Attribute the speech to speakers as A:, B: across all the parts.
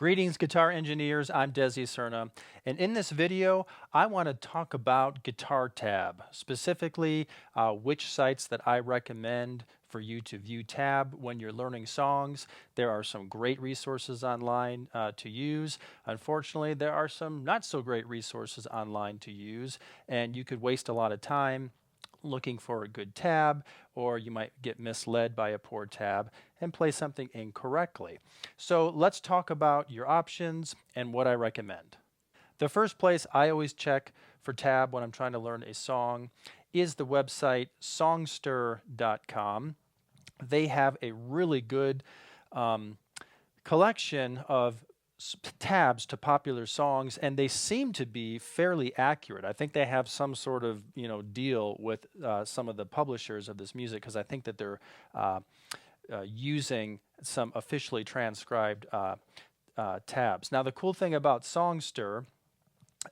A: Greetings, guitar engineers. I'm Desi Cerna, and in this video, I want to talk about Guitar Tab, specifically which sites that I recommend for you to view tab when you're learning songs. There are some great resources online to use. Unfortunately, there are some not so great resources online to use, and you could waste a lot of time looking for a good tab, or you might get misled by a poor tab and play something incorrectly. So let's talk about your options and what I recommend. The first place I always check for tab when I'm trying to learn a song is the website Songsterr.com. They have a really good collection of tabs to popular songs, and they seem to be fairly accurate. I think they have some sort of deal with some of the publishers of this music, because I think that they're using some officially transcribed tabs. Now, the cool thing about Songsterr,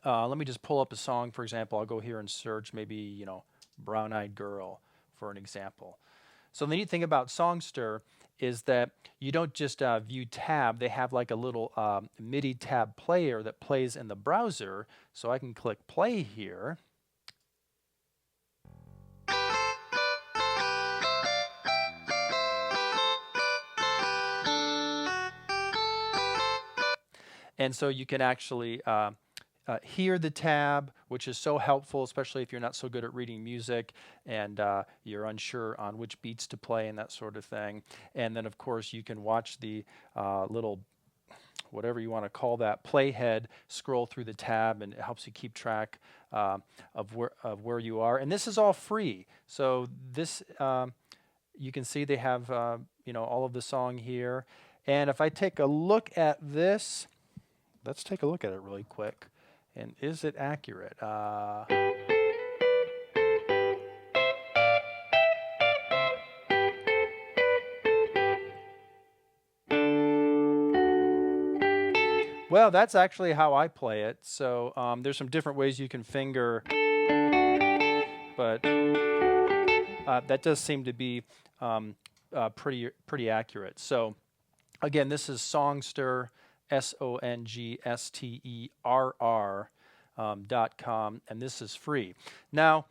A: let me just pull up a song. For example, I'll go here and search maybe Brown Eyed Girl for an example. So the neat thing about Songsterr is that you don't just view tab. They have like a little MIDI tab player that plays in the browser. So I can click play here. And so you can actually hear the tab, which is so helpful, especially if you're not so good at reading music and you're unsure on which beats to play and that sort of thing. And then, of course, you can watch the little, whatever you want to call that, playhead scroll through the tab, and it helps you keep track of where you are. And this is all free. So this, you can see they have all of the song here. And if I take a look at this, let's take a look at it really quick. And is it accurate? Well, that's actually how I play it. So there's some different ways you can finger, but that does seem to be pretty accurate. So again, this is Songsterr, Songsterr.com, and this is free. Now,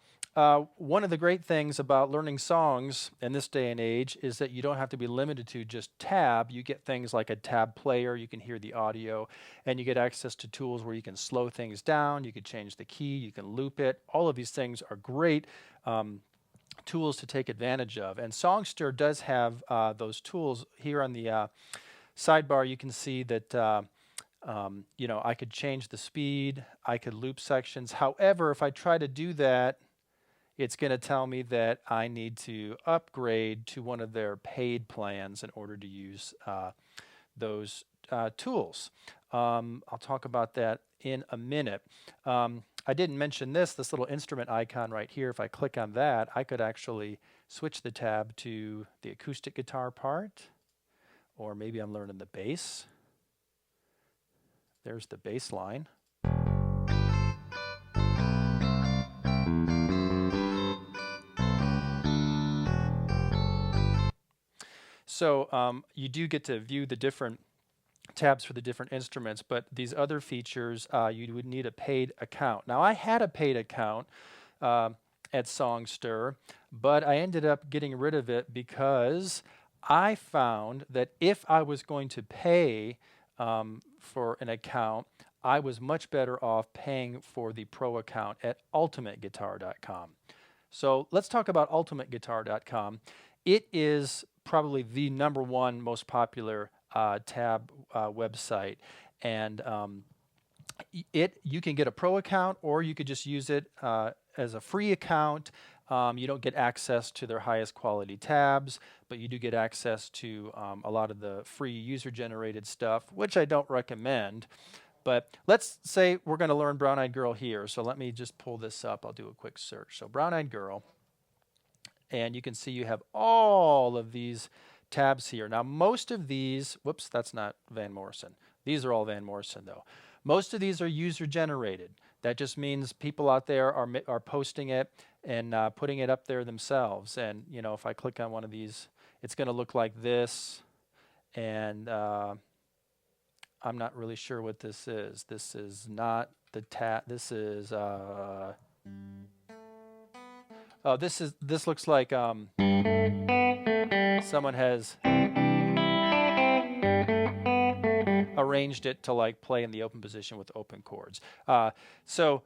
A: one of the great things about learning songs in this day and age is that you don't have to be limited to just tab. You get things like a tab player, you can hear the audio, and you get access to tools where you can slow things down, you can change the key, you can loop it. All of these things are great tools to take advantage of. And Songsterr does have those tools. Here on the sidebar, you can see that I could change the speed, I could loop sections. However, if I try to do that, it's going to tell me that I need to upgrade to one of their paid plans in order to use those tools. I'll talk about that in a minute. I didn't mention this little instrument icon right here. If I click on that, I could actually switch the tab to the acoustic guitar part, or maybe I'm learning the bass. There's the bass line. So you do get to view the different tabs for the different instruments, but these other features, you would need a paid account. Now, I had a paid account at Songsterr, but I ended up getting rid of it because I found that if I was going to pay for an account, I was much better off paying for the pro account at ultimateguitar.com. So let's talk about ultimateguitar.com. It is probably the #1 most popular tab website, and you can get a pro account, or you could just use it as a free account. You don't get access to their highest quality tabs, but you do get access to a lot of the free user-generated stuff, which I don't recommend. But let's say we're going to learn Brown Eyed Girl here. So let me just pull this up. I'll do a quick search. So Brown Eyed Girl. And you can see you have all of these tabs here. Now, most of these, whoops, that's not Van Morrison. These are all Van Morrison, though. Most of these are user-generated. That just means people out there are posting it and putting it up there themselves. And, if I click on one of these, it's going to look like this. And I'm not really sure what this is. This is not the tab. This is oh, this looks like someone has arranged it to like play in the open position with open chords. So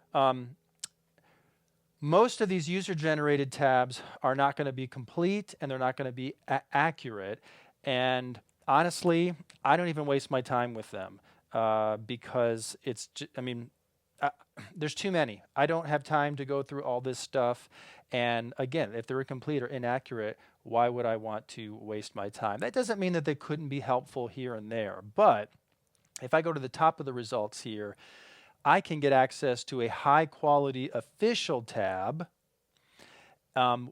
A: most of these user-generated tabs are not going to be complete and they're not going to be accurate. And honestly, I don't even waste my time with them because I mean, uh, there's too many. I don't have time to go through all this stuff. And again, if they're incomplete or inaccurate, why would I want to waste my time? That doesn't mean that they couldn't be helpful here and there. But if I go to the top of the results here, I can get access to a high quality official tab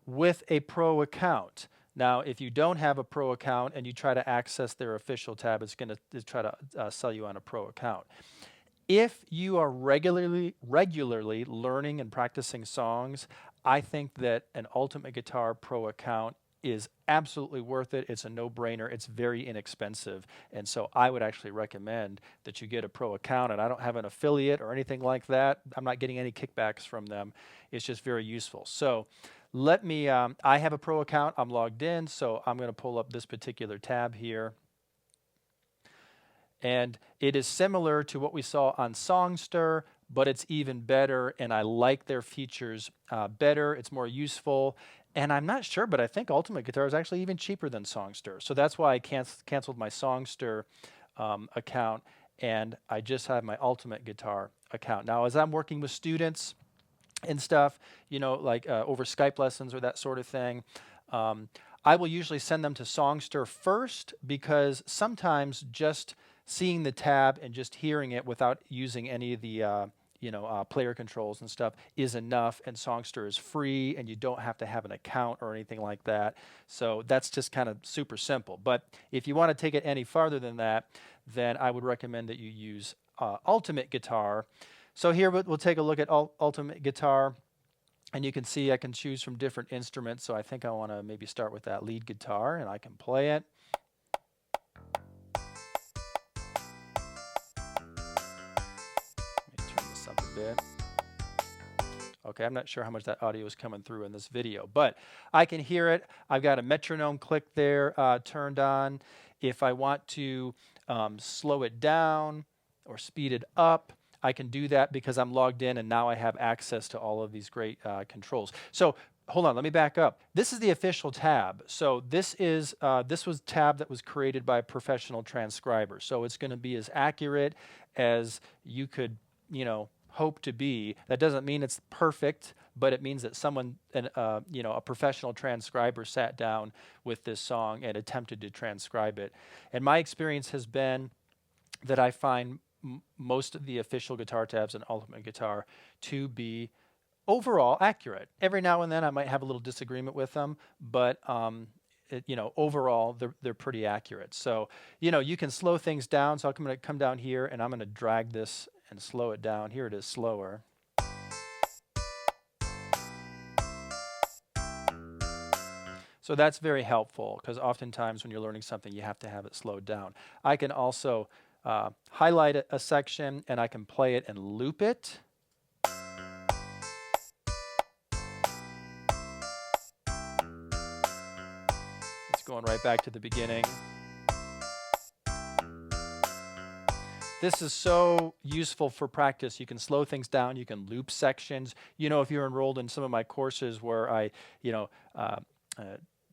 A: with a pro account. Now, if you don't have a pro account and you try to access their official tab, it's going to try to sell you on a pro account. If you are regularly learning and practicing songs, I think that an Ultimate Guitar Pro account is absolutely worth it. It's a no-brainer. It's very inexpensive. And so I would actually recommend that you get a pro account. And I don't have an affiliate or anything like that. I'm not getting any kickbacks from them. It's just very useful. So let me, I have a pro account. I'm logged in. So I'm going to pull up this particular tab here. And it is similar to what we saw on Songsterr, but it's even better, and I like their features better. It's more useful, and I'm not sure, but I think Ultimate Guitar is actually even cheaper than Songsterr. So that's why I canceled my Songsterr account, and I just have my Ultimate Guitar account. Now, as I'm working with students and stuff, you know, like over Skype lessons or that sort of thing, I will usually send them to Songsterr first because sometimes just seeing the tab and just hearing it without using any of the player controls and stuff is enough, and Songsterr is free and you don't have to have an account or anything like that. So that's just kind of super simple. But if you want to take it any farther than that, then I would recommend that you use Ultimate Guitar. So here we'll take a look at Ultimate Guitar, and you can see I can choose from different instruments. So I think I want to maybe start with that lead guitar, and I can play it. Bit. Okay, I'm not sure how much that audio is coming through in this video, but I can hear it. I've got a metronome click there turned on. If I want to slow it down or speed it up, I can do that because I'm logged in and now I have access to all of these great controls. So hold on, let me back up. This is the official tab. So this was a tab that was created by a professional transcriber. So it's going to be as accurate as you could, hope to be. That doesn't mean it's perfect, but it means that someone, a professional transcriber sat down with this song and attempted to transcribe it. And my experience has been that I find most of the official guitar tabs in Ultimate Guitar to be overall accurate. Every now and then I might have a little disagreement with them, but overall they're pretty accurate. So, you can slow things down. So I'm going to come down here and I'm going to drag this and slow it down. Here it is slower. So that's very helpful because oftentimes when you're learning something, you have to have it slowed down. I can also highlight a section and I can play it and loop it. It's going right back to the beginning. This is so useful for practice. You can slow things down. You can loop sections. If you're enrolled in some of my courses where I,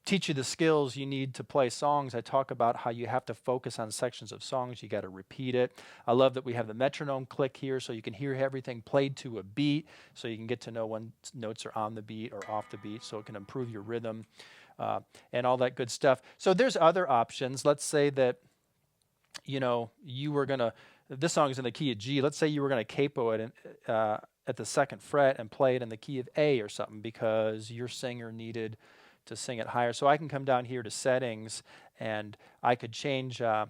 A: teach you the skills you need to play songs, I talk about how you have to focus on sections of songs. You got to repeat it. I love that we have the metronome click here so you can hear everything played to a beat, so you can get to know when notes are on the beat or off the beat, so it can improve your rhythm and all that good stuff. So there's other options. Let's say that, you were going to, this song is in the key of G. Let's say you were going to capo it at the 2nd fret and play it in the key of A or something because your singer needed to sing it higher. So I can come down here to settings and I could change, I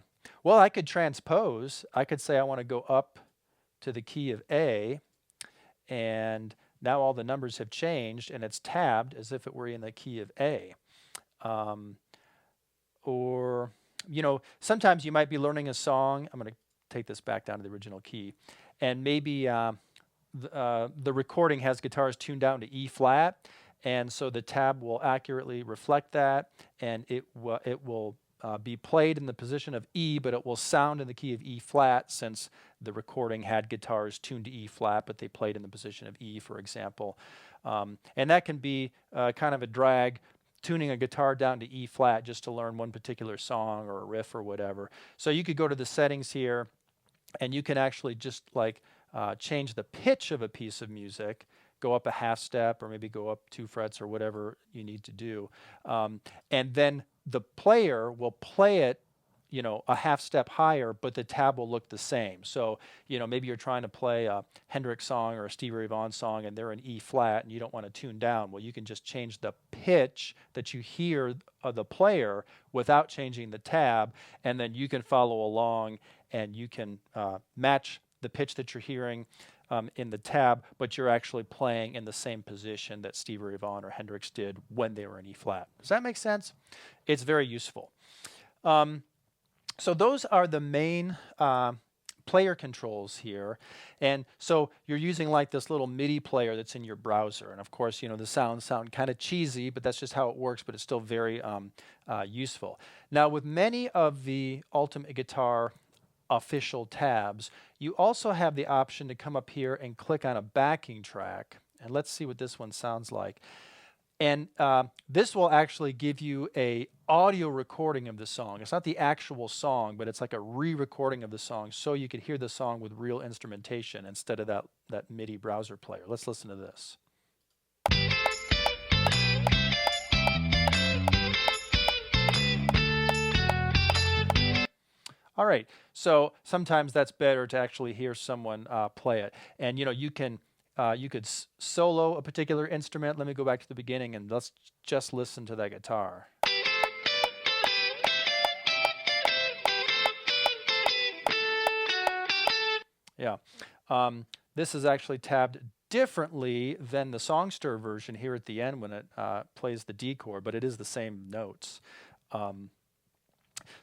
A: could transpose. I could say I want to go up to the key of A, and now all the numbers have changed and it's tabbed as if it were in the key of A. Or sometimes you might be learning a song. I'm going to take this back down to the original key. And maybe the recording has guitars tuned down to E flat, and so the tab will accurately reflect that, and it will be played in the position of E, but it will sound in the key of E flat, since the recording had guitars tuned to E flat, but they played in the position of E, for example. And that can be kind of a drag, tuning a guitar down to E flat just to learn one particular song or a riff or whatever. So you could go to the settings here, and you can actually just like change the pitch of a piece of music, go up a half step or maybe go up 2 frets or whatever you need to do. And then the player will play it, you know, a half step higher, but the tab will look the same. So, you know, maybe you're trying to play a Hendrix song or a Stevie Ray Vaughan song and they're in E flat and you don't want to tune down. Well, you can just change the pitch that you hear of the player without changing the tab, and then you can follow along and you can match the pitch that you're hearing in the tab, but you're actually playing in the same position that Stevie Ray Vaughan or Hendrix did when they were in E flat. Does that make sense? It's very useful. So those are the main player controls here. And so you're using like this little MIDI player that's in your browser. And of course, you know, the sound kind of cheesy, but that's just how it works, but it's still very useful. Now, with many of the Ultimate Guitar official tabs, you also have the option to come up here and click on a backing track. And let's see what this one sounds like. And this will actually give you a audio recording of the song. It's not the actual song, but it's like a re-recording of the song, so you could hear the song with real instrumentation instead of that MIDI browser player. Let's listen to this. All right, so sometimes that's better to actually hear someone play it. And you know, you could solo a particular instrument. Let me go back to the beginning and let's just listen to that guitar. Yeah, this is actually tabbed differently than the Songsterr version here at the end when it plays the D chord, but it is the same notes.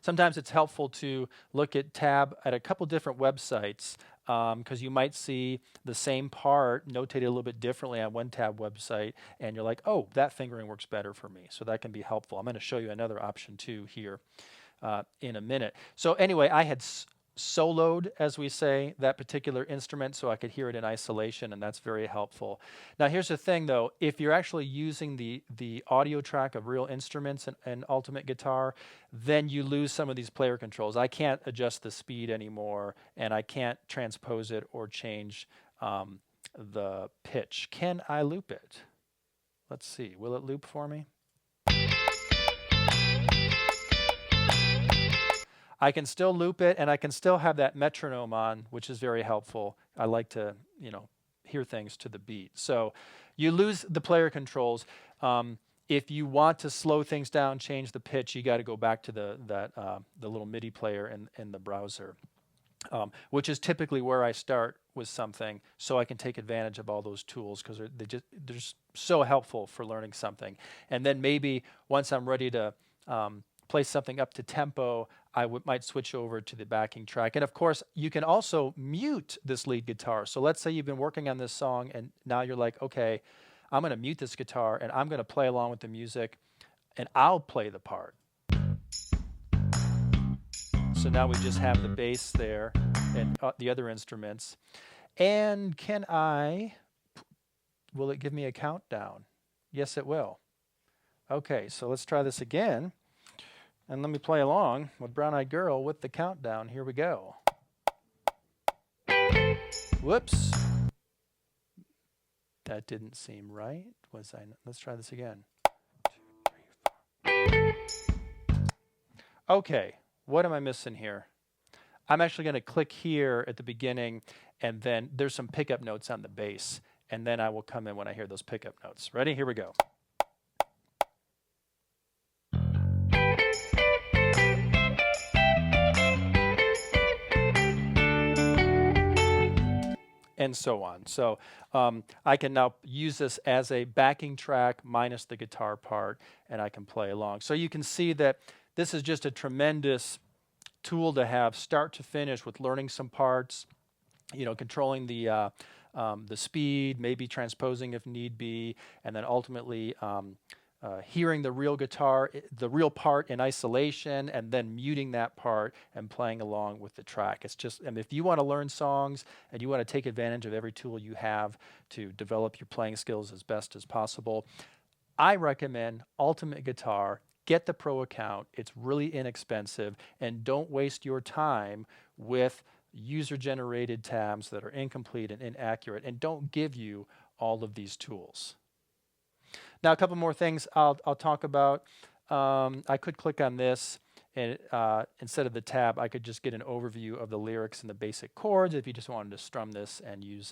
A: Sometimes it's helpful to look at tab at a couple different websites, because you might see the same part notated a little bit differently on one tab website, and you're like, oh, that fingering works better for me. So that can be helpful. I'm going to show you another option too here in a minute. So anyway, I had soloed, as we say, that particular instrument so I could hear it in isolation, and that's very helpful. Now here's the thing though, if you're actually using the audio track of real instruments in Ultimate Guitar, then you lose some of these player controls. I can't adjust the speed anymore, and I can't transpose it or change the pitch. Can I loop it? Let's see, will it loop for me? I can still loop it, and I can still have that metronome on, which is very helpful. I like to, you know, hear things to the beat. So you lose the player controls. If you want to slow things down, change the pitch, you got to go back to the little MIDI player in the browser, which is typically where I start with something, so I can take advantage of all those tools, because they're just so helpful for learning something. And then maybe once I'm ready to play something up to tempo, I might switch over to the backing track. And of course, you can also mute this lead guitar. So let's say you've been working on this song and now you're like, okay, I'm going to mute this guitar and I'm going to play along with the music and I'll play the part. So now we just have the bass there and the other instruments. And will it give me a countdown? Yes, it will. Okay, so let's try this again. And let me play along with Brown Eyed Girl with the countdown. Here we go. Whoops. That didn't seem right. Let's try this again. 2, 3, 4. Okay, what am I missing here? I'm actually going to click here at the beginning, and then there's some pickup notes on the bass, and then I will come in when I hear those pickup notes. Ready? Here we go. And so on. So I can now use this as a backing track minus the guitar part, and I can play along. So you can see that this is just a tremendous tool to have start to finish with learning some parts, controlling the speed, maybe transposing if need be, and then ultimately hearing the real guitar, the real part in isolation, and then muting that part and playing along with the track. It's just, and if you want to learn songs and you want to take advantage of every tool you have to develop your playing skills as best as possible, I recommend Ultimate Guitar. Get the pro account. It's really inexpensive, and don't waste your time with user-generated tabs that are incomplete and inaccurate and don't give you all of these tools. Now, a couple more things I'll talk about. I could click on this, and instead of the tab, I could just get an overview of the lyrics and the basic chords. If you just wanted to strum this and use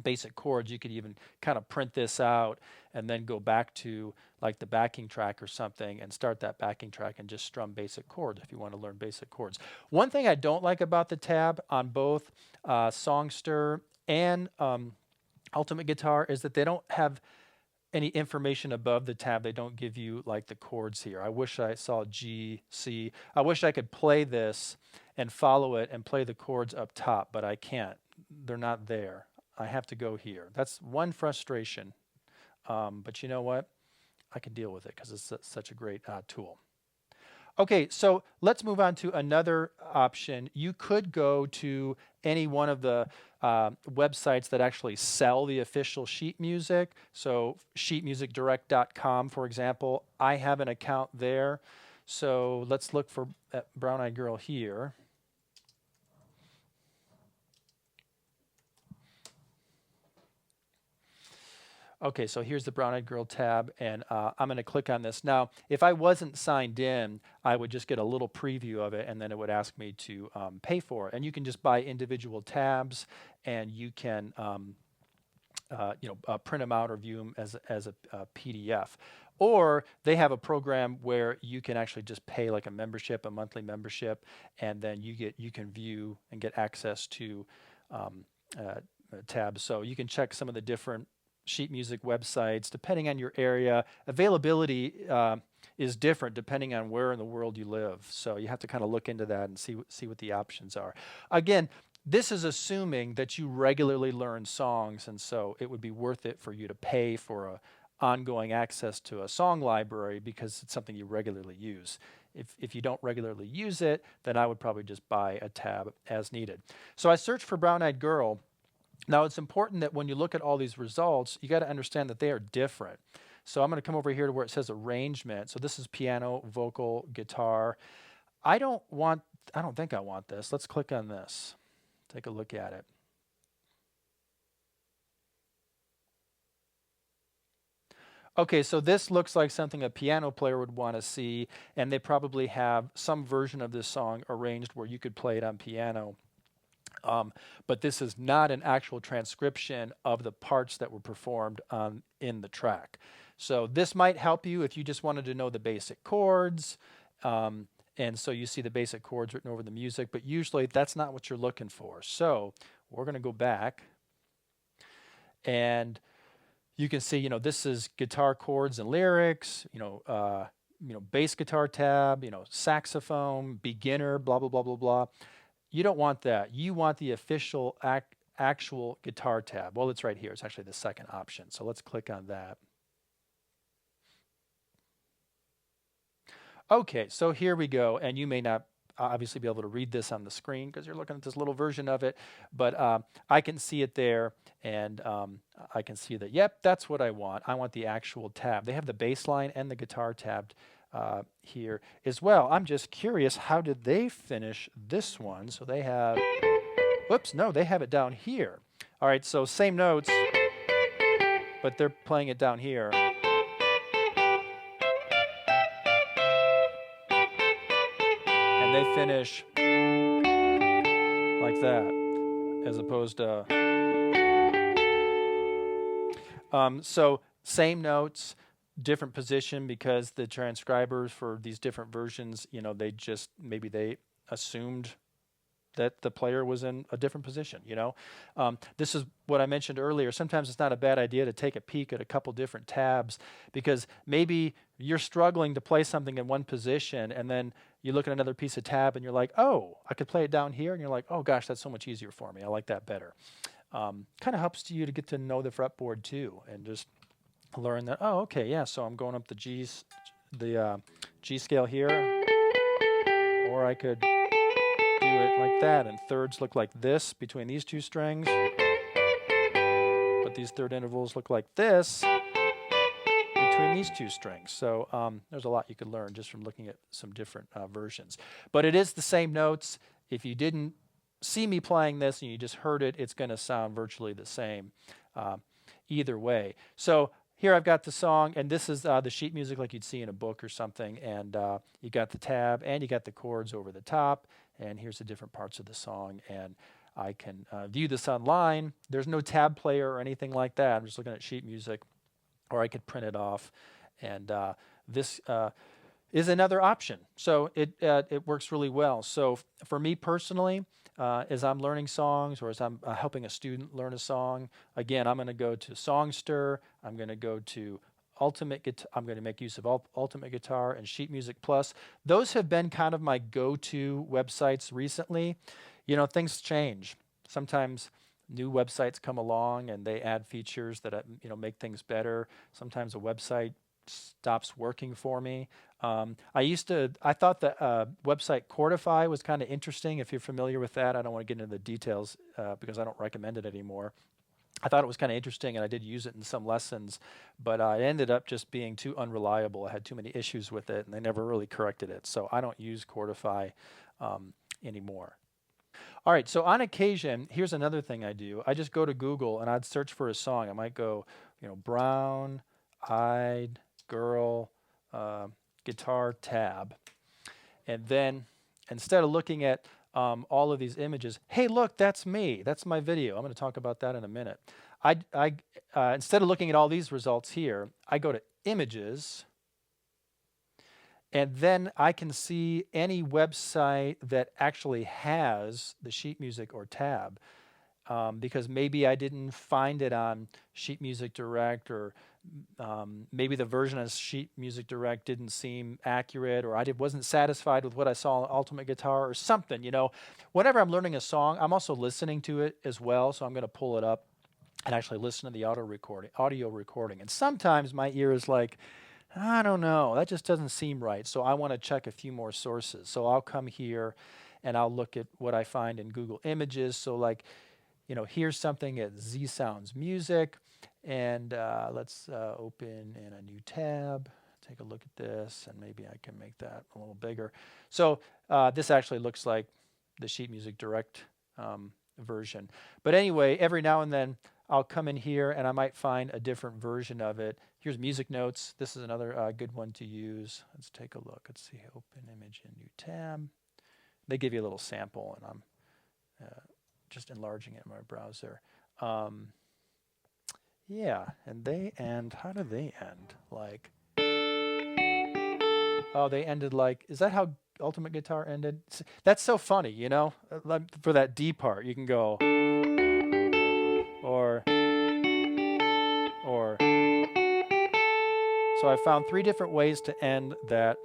A: basic chords, you could even kind of print this out and then go back to like the backing track or something and start that backing track and just strum basic chords if you want to learn basic chords. One thing I don't like about the tab on both Songsterr and Ultimate Guitar is that they don't have any information above the tab. They don't give you like the chords here. I wish I saw G, C. I wish I could play this and follow it and play the chords up top, but I can't. They're not there. I have to go here. That's one frustration, but you know what? I can deal with it because it's such a great tool. Okay, so let's move on to another option. You could go to any one of the websites that actually sell the official sheet music. So sheetmusicdirect.com, for example. I have an account there. So let's look for Brown Eyed Girl here. Okay, so here's the Brown Eyed Girl tab, and I'm going to click on this. Now, if I wasn't signed in, I would just get a little preview of it, and then it would ask me to pay for it. And you can just buy individual tabs, and you can print them out or view them as a PDF. Or they have a program where you can actually just pay like a membership, a monthly membership, and then you can view and get access to tabs. So you can check some of the different sheet music websites depending on your area. Availability is different depending on where in the world you live. So you have to kind of look into that and see what the options are. Again, this is assuming that you regularly learn songs, and so it would be worth it for you to pay for a ongoing access to a song library because it's something you regularly use. If you don't regularly use it, then I would probably just buy a tab as needed. So I searched for Brown Eyed Girl. Now, it's important that when you look at all these results, you got to understand that they are different. So I'm going to come over here to where it says arrangement. So this is piano, vocal, guitar. I don't think I want this. Let's click on this. Take a look at it. Okay, so this looks like something a piano player would want to see, and they probably have some version of this song arranged where you could play it on piano. But this is not an actual transcription of the parts that were performed in the track. So this might help you if you just wanted to know the basic chords. And so you see the basic chords written over the music, but usually that's not what you're looking for. So we're going to go back, and you can see, this is guitar chords and lyrics, bass guitar tab, saxophone, beginner, blah, blah, blah, blah, blah. You don't want that. You want the official actual guitar tab. Well, it's right here. It's actually the second option. So let's click on that. Okay, so here we go. And you may not obviously be able to read this on the screen because you're looking at this little version of it, but I can see it there, and I can see that, yep, that's what I want. I want the actual tab. They have the bass line and the guitar tab here as well. I'm just curious, how did they finish this one? So they have, whoops, no, they have it down here. All right, so same notes, but they're playing it down here. And they finish like that, as opposed to, so same notes, different position, because the transcribers for these different versions, maybe they assumed that the player was in a different position, This is what I mentioned earlier. Sometimes it's not a bad idea to take a peek at a couple different tabs, because maybe you're struggling to play something in one position, and then you look at another piece of tab and you're like, oh, I could play it down here, and you're like, oh gosh, that's so much easier for me. I like that better. Kind of helps you to get to know the fretboard too, and just learn that. Oh, okay, yeah. So I'm going up the G scale here, or I could do it like that, and thirds look like this between these two strings, but these third intervals look like this between these two strings. So there's a lot you could learn just from looking at some different versions. But it is the same notes. If you didn't see me playing this and you just heard it, it's going to sound virtually the same either way. So here I've got the song, and this is the sheet music like you'd see in a book or something, and you got the tab and you got the chords over the top, and here's the different parts of the song, and I can view this online. There's no tab player or anything like that. I'm just looking at sheet music, or I could print it off, and this is another option. So it works really well. So for me personally, as I'm learning songs, or as I'm helping a student learn a song, again, I'm going to go to Songsterr. I'm going to go to Ultimate Guitar. I'm going to make use of Ultimate Guitar and Sheet Music Plus. Those have been kind of my go-to websites recently. You know, things change. Sometimes new websites come along and they add features that make things better. Sometimes a website stops working for me. I thought the website Chordify was kind of interesting. If you're familiar with that, I don't want to get into the details because I don't recommend it anymore. I thought it was kind of interesting, and I did use it in some lessons, but it ended up just being too unreliable. I had too many issues with it, and they never really corrected it. So I don't use Chordify anymore. All right, so on occasion, here's another thing I do. I just go to Google and I'd search for a song. I might go, brown-eyed girl guitar tab. And then instead of looking at all of these images, hey, look, that's me. That's my video. I'm going to talk about that in a minute. Instead of looking at all these results here, I go to Images, and then I can see any website that actually has the sheet music or tab, because maybe I didn't find it on Sheet Music Direct, or maybe the version of Sheet Music Direct didn't seem accurate, or I wasn't satisfied with what I saw on Ultimate Guitar or something. Whenever I'm learning a song, I'm also listening to it as well, so I'm going to pull it up and actually listen to the audio recording. And sometimes my ear is like, I don't know, that just doesn't seem right. So I want to check a few more sources. So I'll come here and I'll look at what I find in Google Images. So like, here's something at Z Sounds Music, and let's open in a new tab, take a look at this, and maybe I can make that a little bigger. So this actually looks like the Sheet Music Direct version. But anyway, every now and then I'll come in here and I might find a different version of it. Here's Music Notes. This is another good one to use. Let's take a look. Let's see, open image in new tab. They give you a little sample, and I'm just enlarging it in my browser. Yeah, and they end, how do they end? Like, oh, they ended like, is that how Ultimate Guitar ended? That's so funny, for that D part, you can go, or. So I found 3 different ways to end that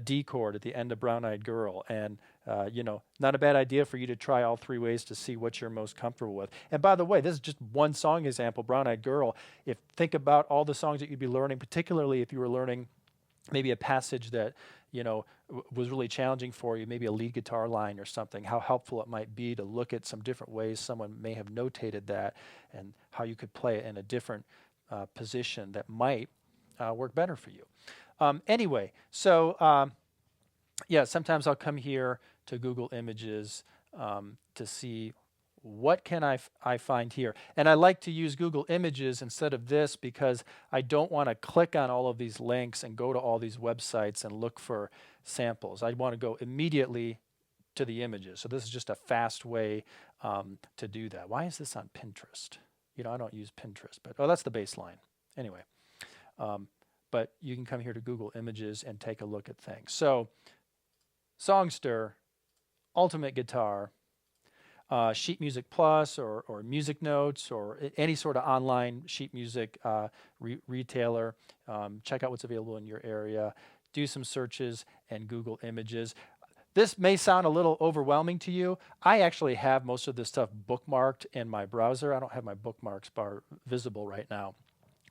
A: D chord at the end of Brown Eyed Girl. And, not a bad idea for you to try all 3 ways to see what you're most comfortable with. And by the way, this is just one song example, Brown Eyed Girl. Think about all the songs that you'd be learning, particularly if you were learning maybe a passage that, was really challenging for you, maybe a lead guitar line or something, how helpful it might be to look at some different ways someone may have notated that, and how you could play it in a different position that might work better for you. Anyway, so sometimes I'll come here to Google Images to see what can I find here. And I like to use Google Images instead of this because I don't want to click on all of these links and go to all these websites and look for samples. I want to go immediately to the images. So this is just a fast way to do that. Why is this on Pinterest? I don't use Pinterest, but that's the baseline. Anyway, but you can come here to Google Images and take a look at things. So Songsterr, Ultimate Guitar, Sheet Music Plus, or Music Notes, or any sort of online sheet music retailer. Check out what's available in your area. do some searches and Google Images. This may sound a little overwhelming to you. I actually have most of this stuff bookmarked in my browser. I don't have my bookmarks bar visible right now.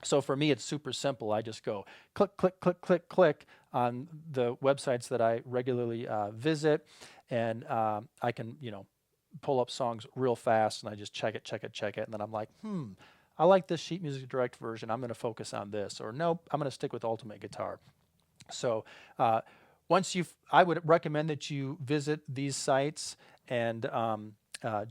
A: So for me, it's super simple. I just go click, click, click, click, click on the websites that I regularly visit, and I can, pull up songs real fast, and I just check it, check it, check it, and then I'm like, I like this sheet music direct version. I'm going to focus on this, or nope, I'm going to stick with Ultimate Guitar. So I would recommend that you visit these sites and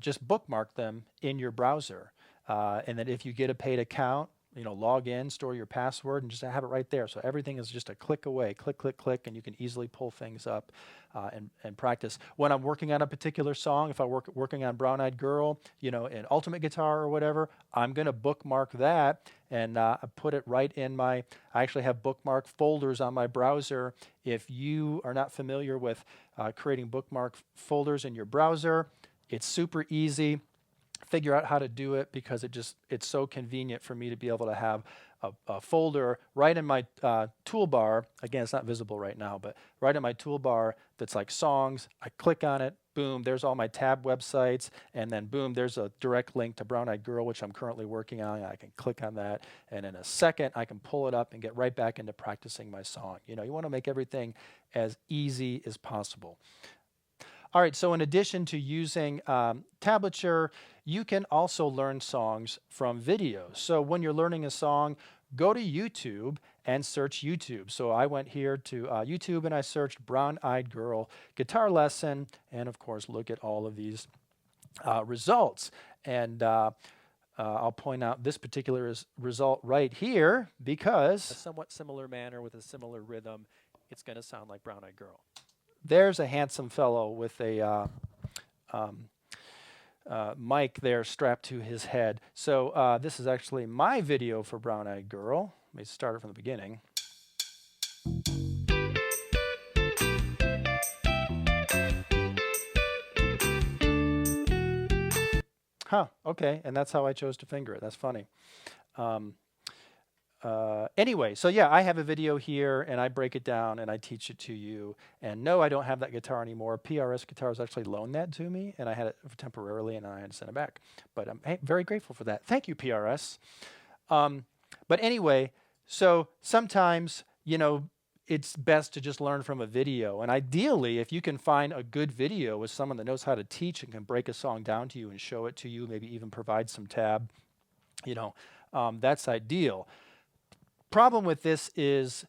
A: just bookmark them in your browser. And then if you get a paid account, log in, store your password, and just have it right there. So everything is just a click away, click, click, click, and you can easily pull things up and practice. When I'm working on a particular song, if I'm working on Brown Eyed Girl, in Ultimate Guitar or whatever, I'm going to bookmark that and put it right in I actually have bookmark folders on my browser. If you are not familiar with creating bookmark folders in your browser, it's super easy. Figure out how to do it because it's so convenient for me to be able to have a folder right in my toolbar. Again, it's not visible right now, but right in my toolbar that's like songs. I click on it, boom, there's all my tab websites, and then boom, there's a direct link to Brown Eyed Girl, which I'm currently working on. I can click on that, and in a second, I can pull it up and get right back into practicing my song. You want to make everything as easy as possible. All right, so in addition to using tablature, you can also learn songs from videos. So when you're learning a song, go to YouTube and search YouTube. So I went here to YouTube and I searched Brown Eyed Girl guitar lesson, and of course look at all of these results. And I'll point out this particular result right here because a somewhat similar manner with a similar rhythm, it's going to sound like Brown Eyed Girl. There's a handsome fellow with a mic there strapped to his head. So this is actually my video for Brown Eyed Girl. Let me start it from the beginning. Okay, and that's how I chose to finger it. That's funny. Anyway, so yeah, I have a video here and I break it down and I teach it to you. And no, I don't have that guitar anymore. PRS Guitars actually loaned that to me and I had it temporarily and I had to send it back. But I'm very grateful for that. Thank you, PRS. But anyway, so sometimes, it's best to just learn from a video. And ideally, if you can find a good video with someone that knows how to teach and can break a song down to you and show it to you, maybe even provide some tab, that's ideal. Problem with this is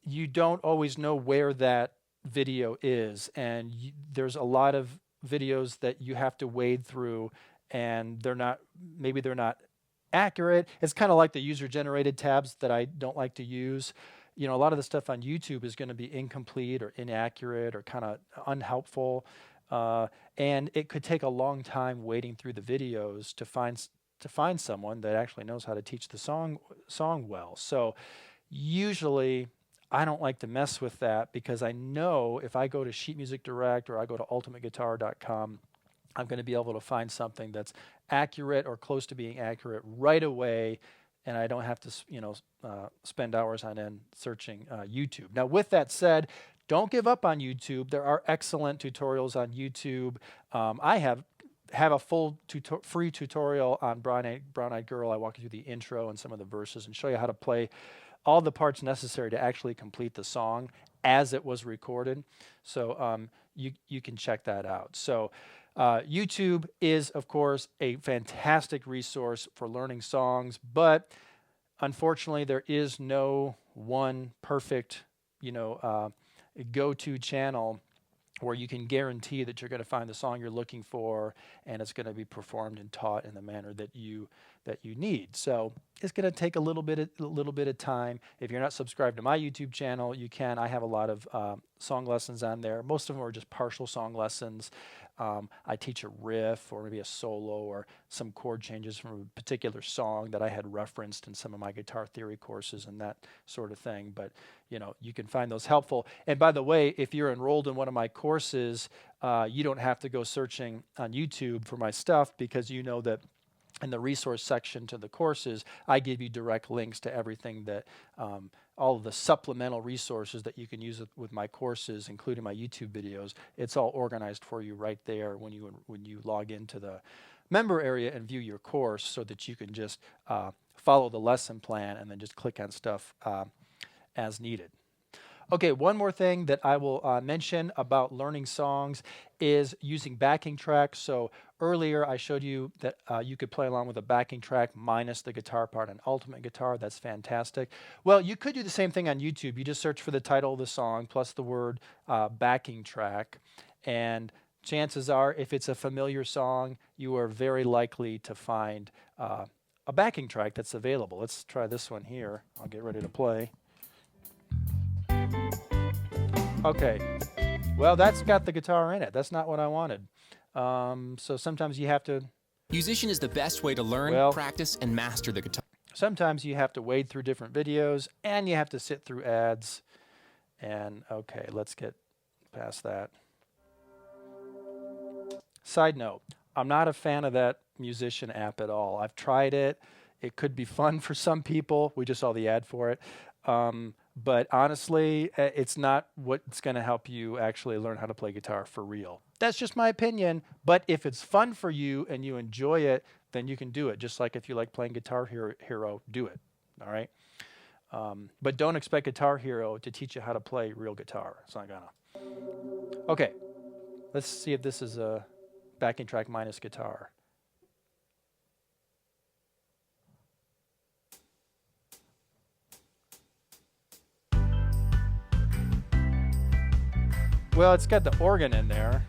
A: you don't always know where that video is, and there's a lot of videos that you have to wade through, and maybe they're not accurate. It's kind of like the user-generated tabs that I don't like to use. A lot of the stuff on YouTube is going to be incomplete or inaccurate or kind of unhelpful, and it could take a long time wading through the videos to find someone that actually knows how to teach the song well. So usually I don't like to mess with that because I know if I go to Sheet Music Direct or I go to ultimateguitar.com, I'm going to be able to find something that's accurate or close to being accurate right away, and I don't have to spend hours on end searching YouTube. Now with that said, don't give up on YouTube. There are excellent tutorials on YouTube. I have a full free tutorial on Brown Eyed Girl. I walk you through the intro and some of the verses and show you how to play all the parts necessary to actually complete the song as it was recorded. So you can check that out. So YouTube is, of course, a fantastic resource for learning songs, but unfortunately there is no one perfect, go-to channel where you can guarantee that you're going to find the song you're looking for and it's going to be performed and taught in the manner that you need. So it's going to take a little bit of time. If you're not subscribed to my YouTube channel, you can. I have a lot of song lessons on there. Most of them are just partial song lessons. I teach a riff or maybe a solo or some chord changes from a particular song that I had referenced in some of my guitar theory courses and that sort of thing. But you can find those helpful. And by the way, if you're enrolled in one of my courses, you don't have to go searching on YouTube for my stuff because you know that in the resource section to the courses, I give you direct links to everything that, all of the supplemental resources that you can use with my courses, including my YouTube videos. It's all organized for you right there when you log into the member area and view your course, so that you can just follow the lesson plan and then just click on stuff as needed. Okay, one more thing that I will mention about learning songs is using backing tracks. So earlier I showed you that you could play along with a backing track minus the guitar part on Ultimate Guitar. That's fantastic. Well, you could do the same thing on YouTube. You just search for the title of the song plus the word backing track, and chances are, if it's a familiar song, you are very likely to find a backing track that's available. Let's try this one here. I'll get ready to play. Okay, well, that's got the guitar in it. That's not what I wanted. So sometimes you have to...
B: Musician is the best way to learn, practice, and master the guitar.
A: Sometimes you have to wade through different videos, and you have to sit through ads. And okay, let's get past that. Side note, I'm not a fan of that Musician app at all. I've tried it. It could be fun for some people. We just saw the ad for it. But honestly, it's not what's going to help you actually learn how to play guitar for real. That's just my opinion. But if it's fun for you and you enjoy it, then you can do it. Just like if you like playing Guitar Hero, do it. All right? But don't expect Guitar Hero to teach you how to play real guitar. It's not gonna. Okay. Let's see if this is a backing track minus guitar. Well, it's got the organ in there.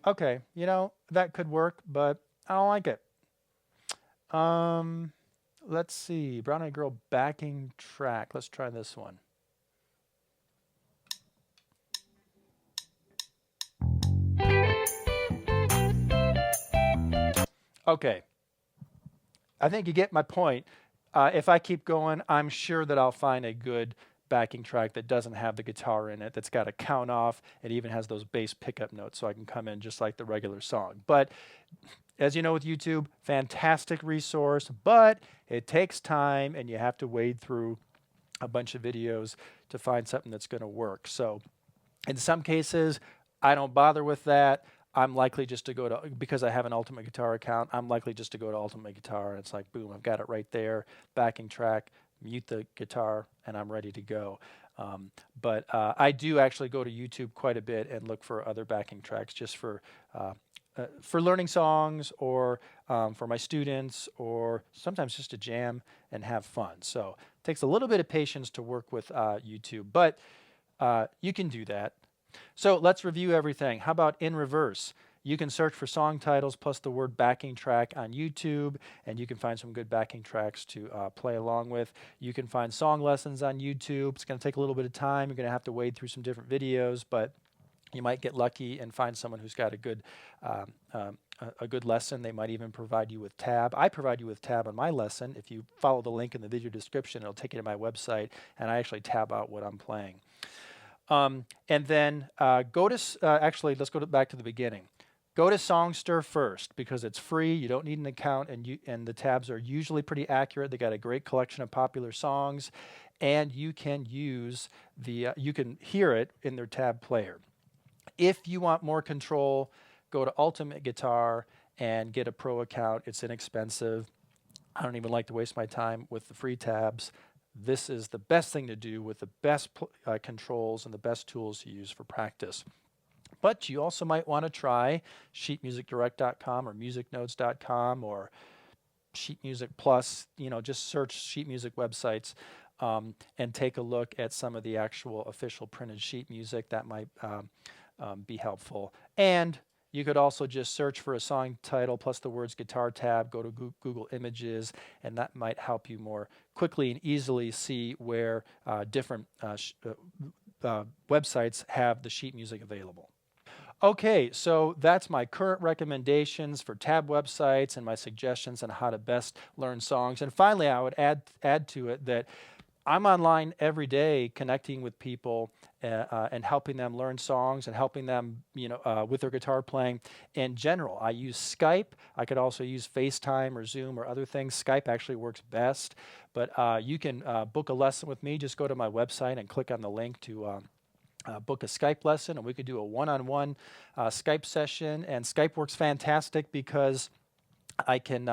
A: Okay, you know, that could work, but I don't like it. Let's see. Brown Eyed Girl backing track. Let's try this one. Okay. I think you get my point. If I keep going, I'm sure that I'll find a good backing track that doesn't have the guitar in it, that's got a count off. It even has those bass pickup notes, so I can come in just like the regular song. But as you know with YouTube, fantastic resource, but it takes time and you have to wade through a bunch of videos to find something that's going to work. So in some cases, I don't bother with that. I'm likely just to go to, because I have an Ultimate Guitar account, I'm likely just to go to Ultimate Guitar, and it's like, boom, I've got it right there, backing track, mute the guitar, and I'm ready to go. But I do actually go to YouTube quite a bit and look for other backing tracks just for learning songs, or for my students, or sometimes just to jam and have fun. So it takes a little bit of patience to work with YouTube, but you can do that. So let's review everything. How about in reverse? You can search for song titles plus the word backing track on YouTube, and you can find some good backing tracks to play along with. You can find song lessons on YouTube. It's going to take a little bit of time. You're going to have to wade through some different videos, but you might get lucky and find someone who's got a good lesson. They might even provide you with tab. I provide you with tab on my lesson. If you follow the link in the video description, it'll take you to my website, and I actually tab out what I'm playing. And then go to, actually, let's go back to the beginning. Go to Songsterr first because it's free. You don't need an account, and the tabs are usually pretty accurate. They got a great collection of popular songs, and you can use you can hear it in their tab player. If you want more control, go to Ultimate Guitar and get a pro account. It's inexpensive. I don't even like to waste my time with the free tabs. This is the best thing to do with the best controls and the best tools to use for practice. But you also might want to try sheetmusicdirect.com or musicnotes.com or Sheet Music Plus. You know, just search sheet music websites and take a look at some of the actual official printed sheet music. That might be helpful. And you could also just search for a song title plus the words guitar tab, go to Google Images, and that might help you more quickly and easily see where different websites have the sheet music available. Okay, so that's my current recommendations for tab websites and my suggestions on how to best learn songs. And finally, I would add to it that I'm online every day connecting with people and helping them learn songs and helping them, with their guitar playing in general. I use Skype. I could also use FaceTime or Zoom or other things. Skype actually works best, but you can book a lesson with me. Just go to my website and click on the link to book a Skype lesson, and we could do a one-on-one Skype session. And Skype works fantastic because I can,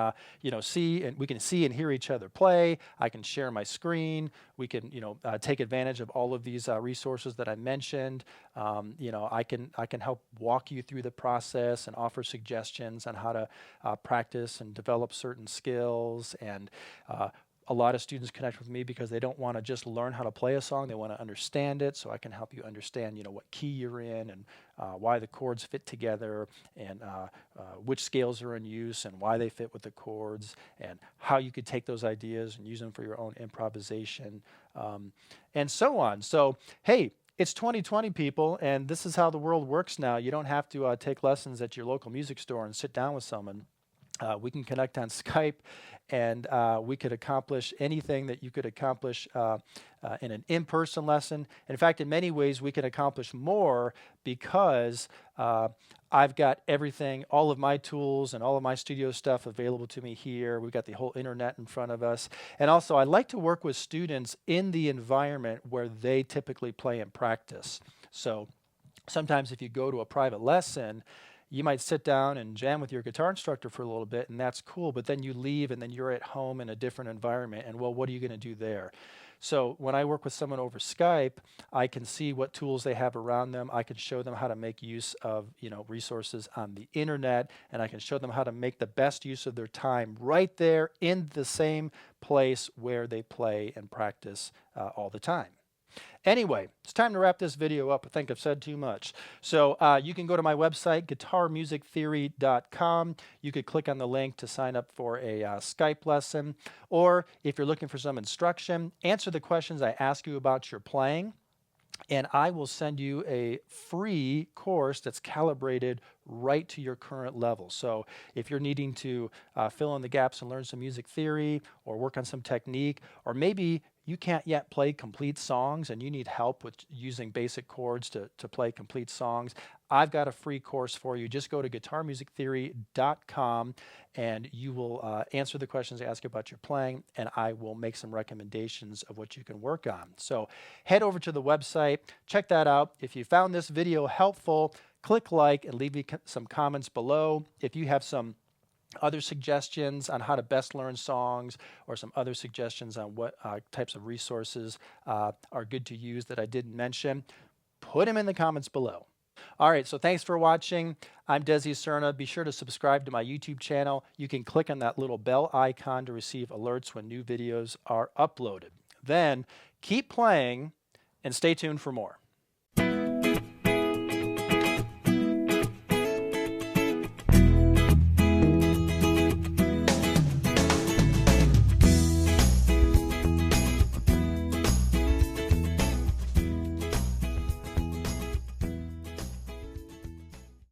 A: see, and we can see and hear each other play. I can share my screen. We can, take advantage of all of these resources that I mentioned. I can help walk you through the process and offer suggestions on how to practice and develop certain skills. And a lot of students connect with me because they don't want to just learn how to play a song. They want to understand it. So I can help you understand, what key you're in and why the chords fit together and which scales are in use and why they fit with the chords and how you could take those ideas and use them for your own improvisation and so on. So, hey, it's 2020, people, and this is how the world works now. You don't have to take lessons at your local music store and sit down with someone. We can connect on Skype, and we could accomplish anything that you could accomplish in an in-person lesson. In fact, in many ways, we can accomplish more because I've got everything, all of my tools and all of my studio stuff available to me here. We've got the whole internet in front of us. And also, I like to work with students in the environment where they typically play and practice. So sometimes if you go to a private lesson, you might sit down and jam with your guitar instructor for a little bit, and that's cool, but then you leave and then you're at home in a different environment, and well, what are you going to do there? So when I work with someone over Skype, I can see what tools they have around them. I can show them how to make use of, resources on the internet, and I can show them how to make the best use of their time right there in the same place where they play and practice all the time. Anyway, it's time to wrap this video up. I think I've said too much. So you can go to my website, guitarmusictheory.com. You could click on the link to sign up for a Skype lesson. Or if you're looking for some instruction, answer the questions I ask you about your playing, and I will send you a free course that's calibrated right to your current level. So if you're needing to fill in the gaps and learn some music theory or work on some technique, or maybe you can't yet play complete songs and you need help with using basic chords to play complete songs, I've got a free course for you. Just go to guitarmusictheory.com and you will answer the questions I ask you about your playing, and I will make some recommendations of what you can work on. So head over to the website, check that out. If you found this video helpful, click like and leave me some comments below. If you have some other suggestions on how to best learn songs or some other suggestions on what types of resources are good to use that I didn't mention, put them in the comments below. All right, so thanks for watching. I'm Desi Cerna. Be sure to subscribe to my YouTube channel. You can click on that little bell icon to receive alerts when new videos are uploaded. Then keep playing and stay tuned for more.